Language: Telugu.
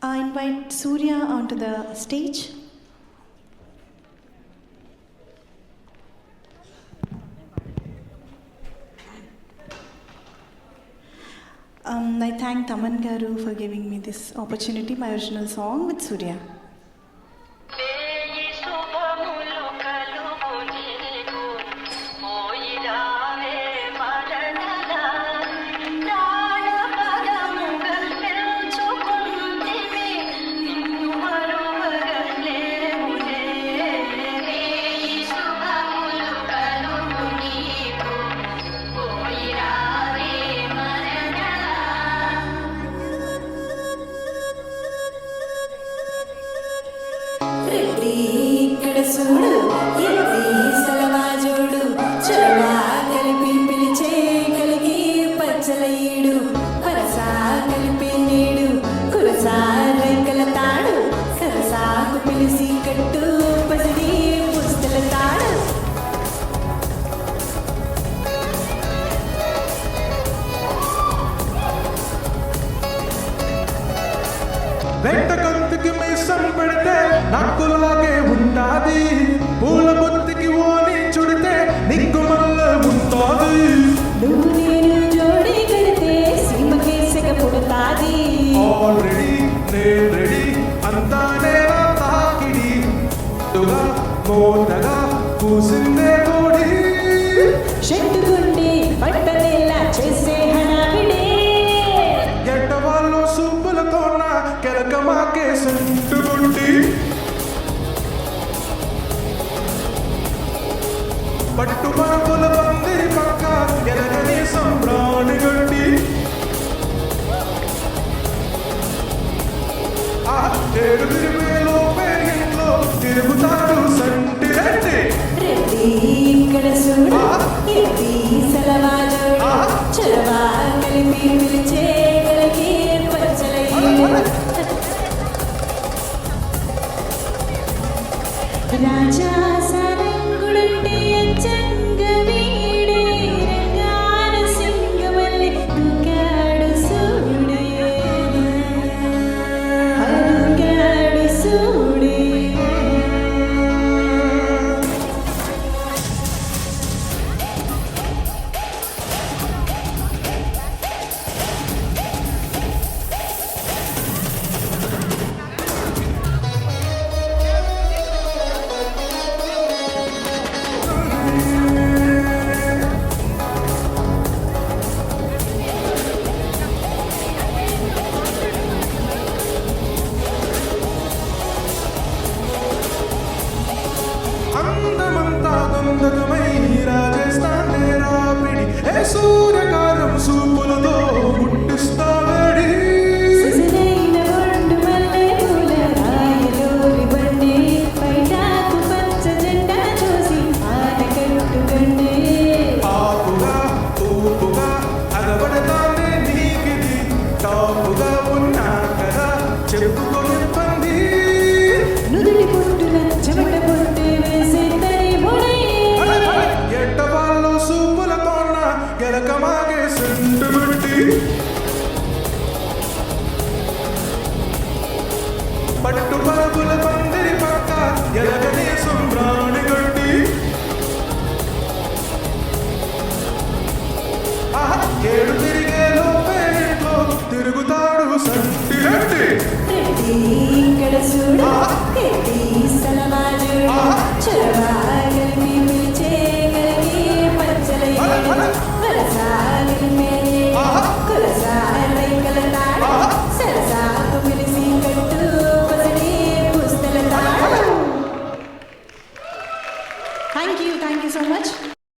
I invite Surya onto the stage. I thank Taman Garu for giving me this opportunity, my original song with Surya. ఇక్కడ చూడు ఎత్తి సలవాజోడు చొరవా కలిపి పిలిచే కలిగి పచ్చలయ్యడు పరసా కలిపి నేడు కురసా రైకల తాడు సరసాకు పిలిసి కట్టు పసిడి పుస్తల తాడు వెంట కంతికి మీసం పెడితే నక్కులాగే ఉండాది పూల బొత్తికి ఓని చుడితే నిక్కు మల్ల ఉంటాది నువ్వు నేను జోడి కడితే సీమకే సెగ పుడతాది ఆల్రెడీ నేను రెడీ అంతా నేనా తాకిడి తుగా మోటగా కూసిందే కోడి చెట్టుకుండి పట్టనేలా చేసే హడావిడే ఎట్ట వాళ్ళు సూపులతోన కెలకమాకే సంటుగుండి పట్టు మనకుల పందిరి పక్క ఎలగని సంబ్రాణి గండి ఆ ఏడు తిరిమేలో పేరింట్లో తిరుగుతాడు సంటి రెడ్డి రెడ్డి ఇక్కడ చూడు ఎత్తి సలవాజోడు చొరవా కలిపి పిలిచే కలిగి పచ్చలయ్యడు రాజా సరంగుడంటే అచ్చంగ వీడే రంగాన సింగమల్లి దుకాడు సూడే అరుగాడు సూడే అందమంతా గంధకమై రాజేస్తానే రాపిడి ఏ సూర్యకారం సూపులతో ముట్టిస్తావేడి సిసిలైన ఒండు మల్లె పూల రాయలోని బండి పైటాకు పచ్చ జెండా చూసి ఆనకట్టు గండి ఆపుగా ఊపుగా అలవడతానే నీకిది టాపుగా ఉన్నా కదా చెప్పుకొని పంది నుదుటి పొట్టున చెమట పొట్టే వేసే తరి ముడి ఎట్ట వాళ్ళు సూపులతోన గెలకమాగే సంటుగుండి పట్టు పరుగుల పందిరి పక్క ఎలగని సంబ్రాణి గండి ఆహా ఏడు తిరిగే లోపేట్లో తిరుగుతాడు సంటి రెడ్డి రెడ్డి ఇక్కడ చూడు ఎత్తి